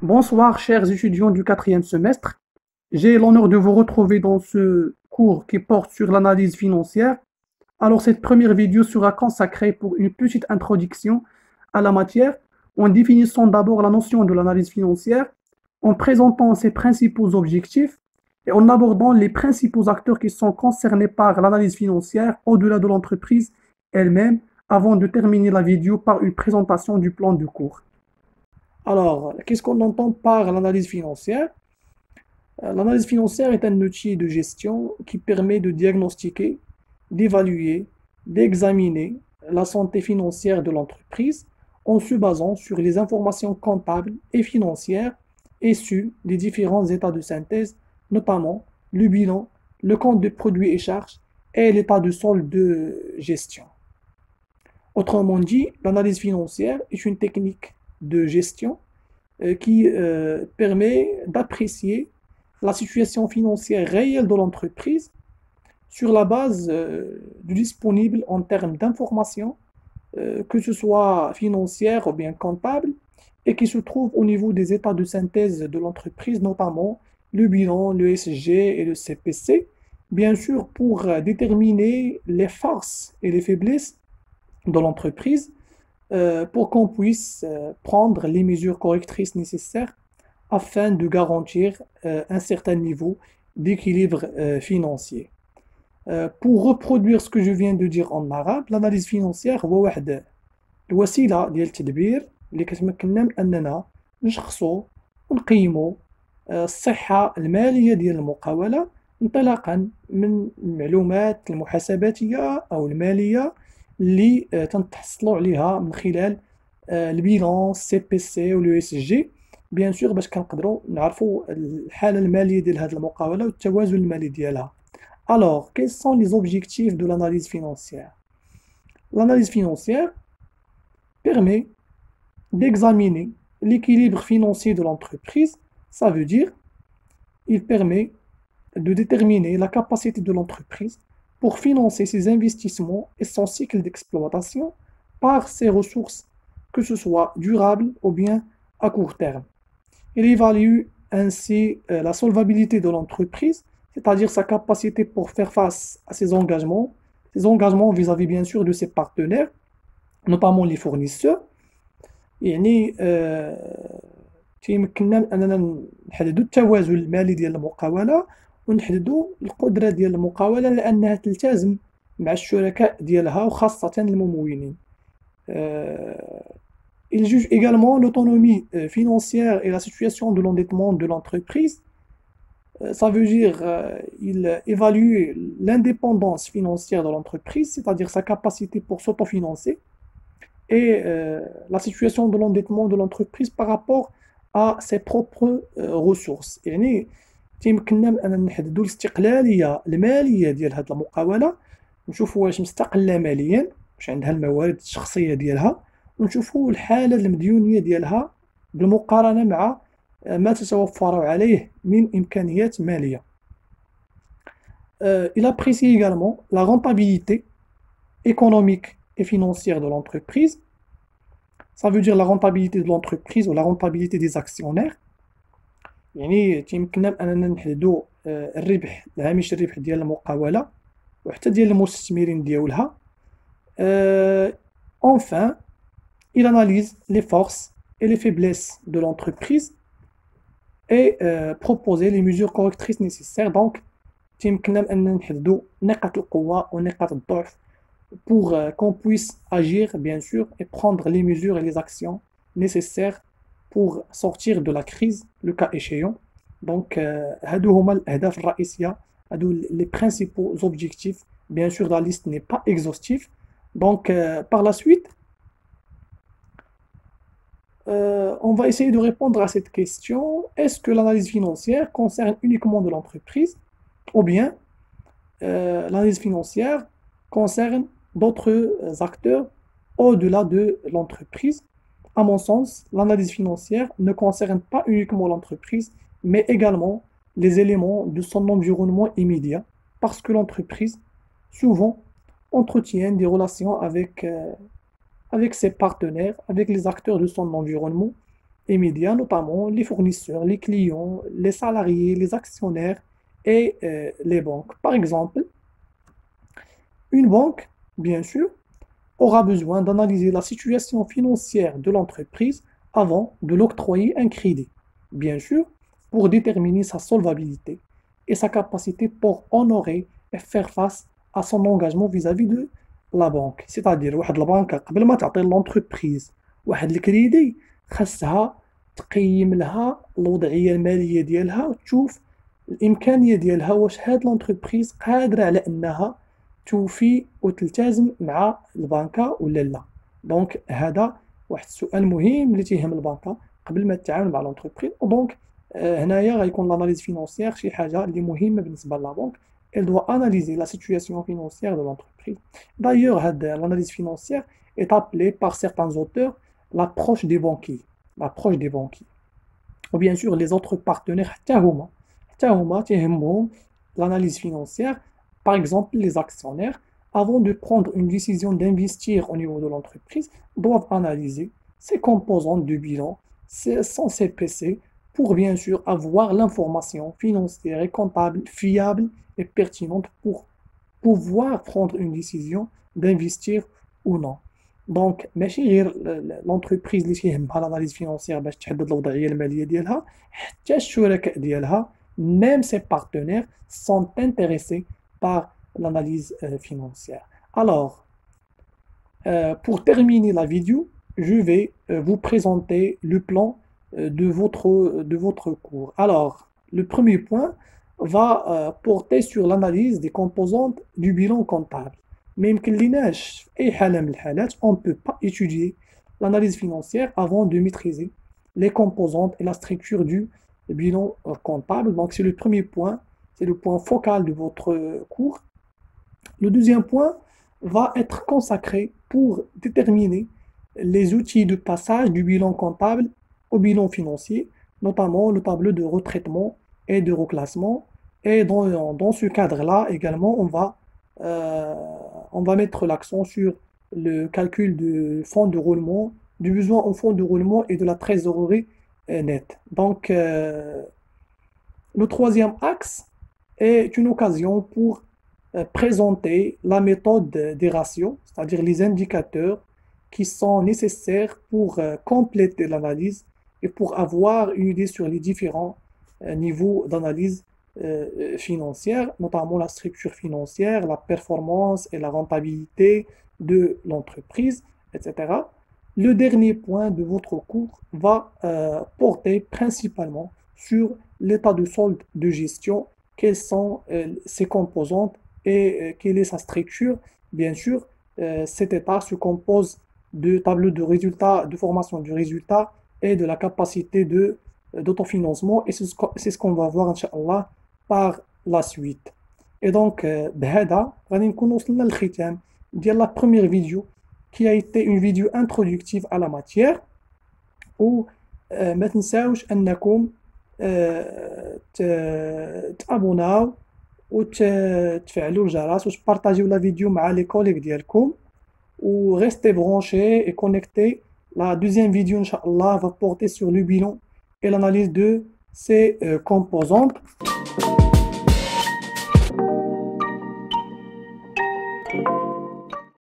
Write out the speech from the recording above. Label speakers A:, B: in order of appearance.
A: Bonsoir, chers étudiants du quatrième semestre. J'ai l'honneur de vous retrouver dans ce cours qui porte sur l'analyse financière. Alors, cette première vidéo sera consacrée pour une petite introduction à la matière, en définissant d'abord la notion de l'analyse financière, en présentant ses principaux objectifs et en abordant les principaux acteurs qui sont concernés par l'analyse financière au-delà de l'entreprise elle-même, avant de terminer la vidéo par une présentation du plan de cours. Alors, qu'est-ce qu'on entend par l'analyse financière? L'analyse financière est un outil de gestion qui permet de diagnostiquer, d'évaluer, d'examiner la santé financière de l'entreprise en se basant sur les informations comptables et financières issues des différents états de synthèse, notamment le bilan, le compte de produits et charges et l'état de solde de gestion. Autrement dit, l'analyse financière est une technique de gestion qui permet d'apprécier la situation financière réelle de l'entreprise sur la base du disponible en termes d'informations, que ce soit financière ou bien comptable, et qui se trouve au niveau des états de synthèse de l'entreprise, notamment le bilan, le SG et le CPC, bien sûr pour déterminer les forces et les faiblesses de l'entreprise pour qu'on puisse prendre les mesures correctrices nécessaires afin de garantir un certain niveau d'équilibre financier. Pour reproduire ce que je viens de dire en arabe, l'analyse financière هو واحد الوسيلة ديال التدبير اللي كتمكننا من أننا نشخصوا ونقيموا الصحة المالية ديال المقاولة انطلاقا من المعلومات المحاسباتية أو المالية اللي تنتحصلوا عليها من خلال البيلان السي بي سي ولو اس جي بيان سور باش كنقدروا نعرفوا الحالة المالية ديال هذه المقاولة والتوازن المالي ديالها. Alors, quels sont les objectifs de l'analyse financière? L'analyse financière permet d'examiner l'équilibre financier de l'entreprise. Ça veut dire, il permet de déterminer la capacité de l'entreprise pour financer ses investissements et son cycle d'exploitation par ses ressources, que ce soit durables ou bien à court terme. Il évalue ainsi la solvabilité de l'entreprise, c'est-à-dire sa capacité pour faire face à ses engagements vis-à-vis bien sûr de ses partenaires, notamment les fournisseurs. يعني تيمكننا من أننا نحددوا التوازن المالي ديال المقاولة ونحددوا القدرة ديال المقاولة على أنها تلتزم مع الشركاء ديالها وخاصة الممولين. Il juge également l'autonomie financière et la situation de l'endettement de l'entreprise. Ça veut dire il évalue l'indépendance financière de l'entreprise, c'est-à-dire sa capacité pour s'autofinancer, et la situation de l'endettement de l'entreprise par rapport à ses propres ressources. يعني تيمكننا من أن نحددوا الاستقلالية المالية ديال هذه المقاولة، نشوفوا واش مستقلة ماليا، واش عندها الموارد الشخصية ديالها، ونشوفوا الحالة المديونية ديالها بالمقارنة مع ما تتوفر عليه من إمكانيات مالية. Il apprécie également la rentabilité économique et financière de l'entreprise. Ça veut dire la rentabilité de l'entreprise ou la rentabilité des actionnaires. يعني تيمكننا بأننا نحددوا الربح، هامش الربح ديال المقاولة وحتى ديال المستثمرين ديالها. Enfin, il analyse les forces et les faiblesses de l'entreprise et proposer les mesures correctrices nécessaires. Donc, تيمكننا بأننا نحددوا نقاط القوة ونقاط الضعف pour qu'on puisse agir, bien sûr, et prendre les mesures et les actions nécessaires pour sortir de la crise, le cas échéant. Donc, هادو هما الأهداف الرئيسية، هادو les principaux objectifs. Bien sûr, la liste n'est pas exhaustive. Donc, par la suite, on va essayer de répondre à cette question. Est-ce que l'analyse financière concerne uniquement de l'entreprise ou bien l'analyse financière concerne d'autres acteurs au-delà de l'entreprise? À mon sens, l'analyse financière ne concerne pas uniquement l'entreprise, mais également les éléments de son environnement immédiat, parce que l'entreprise, souvent, entretient des relations avec ses partenaires, avec les acteurs de son environnement, immédiats, notamment les fournisseurs, les clients, les salariés, les actionnaires et les banques. Par exemple, une banque, bien sûr, aura besoin d'analyser la situation financière de l'entreprise avant de l'octroyer un crédit, bien sûr, pour déterminer sa solvabilité et sa capacité pour honorer et faire face à son engagement vis-à-vis de la banque. C'est-à-dire, واحد البنكة قبل ما تعطي l'entreprise واحد الكريدي خاصها تقيم لها الوضعية المالية ديالها وتشوف الإمكانية ديالها واش هاد l'entreprise قادرة على أنها توفي وتلتزم مع البنكة ولا لا. دونك هذا واحد السؤال مهم اللي تيهم البنكة قبل ما تتعامل مع لونتربريز. دونك هنايا غيكون لاناليز فينونسيير شي حاجة اللي مهمة بالنسبة لا بنك. Elle doit analyser la situation financière de l'entreprise. D'ailleurs, l'analyse financière est appelée par certains auteurs l'approche des banquiers. L'approche des banquiers. Ou bien sûr, les autres partenaires, حتى هما تيهمهم l'analyse financière. Par exemple, les actionnaires, avant de prendre une décision d'investir au niveau de l'entreprise, doivent analyser ses composantes de bilan, son CPC, pour bien sûr avoir l'information financière et comptable fiable et pertinente pour pouvoir prendre une décision d'investir ou non. دونك ماشي غير l'entreprise اللي تيهمها l'analyse financière باش تحدد الوضعية المالية ديالها، حتى الشركاء ديالها même ses partenaires sont intéressés par l'analyse financière. Alors, pour terminer la vidéo, je vais vous présenter le plan de votre cours. Alors, le premier point va porter sur l'analyse des composantes du bilan comptable. Même que on ne peut pas étudier l'analyse financière avant de maîtriser les composantes et la structure du bilan comptable. Donc, c'est le premier point, c'est le point focal de votre cours. Le deuxième point va être consacré pour déterminer les outils de passage du bilan comptable au bilan financier, notamment le tableau de retraitement et de reclassement. Et dans ce cadre-là, également, on va mettre l'accent sur le calcul du fonds de roulement, du besoin en fonds de roulement et de la trésorerie nette. Donc, le troisième axe est une occasion pour présenter la méthode des ratios, c'est-à-dire les indicateurs qui sont nécessaires pour compléter l'analyse et pour avoir une idée sur les différents niveaux d'analyse financière, notamment la structure financière, la performance et la rentabilité de l'entreprise, etc. Le dernier point de votre cours va porter principalement sur l'état de solde de gestion, quelles sont ses composantes et quelle est sa structure. Bien sûr, cet état se compose de tableaux de résultats, de formation du résultat et de la capacité d'autofinancement, et c'est ce qu'on va voir, Inch'Allah, par la suite. Et donc, بهذا غادي نكون وصلنا للختام ديال la première vidéo qui a été une vidéo introductive à la matière. وما تنساوش انكم تابوناو وتفعلوا الجرس وتبارطاجيو لا فيديو مع لي كوليك ديالكم ou restez branchés et connectés. La deuxième vidéo, Inch'Allah, va porter sur le bilan et l'analyse de ses composantes.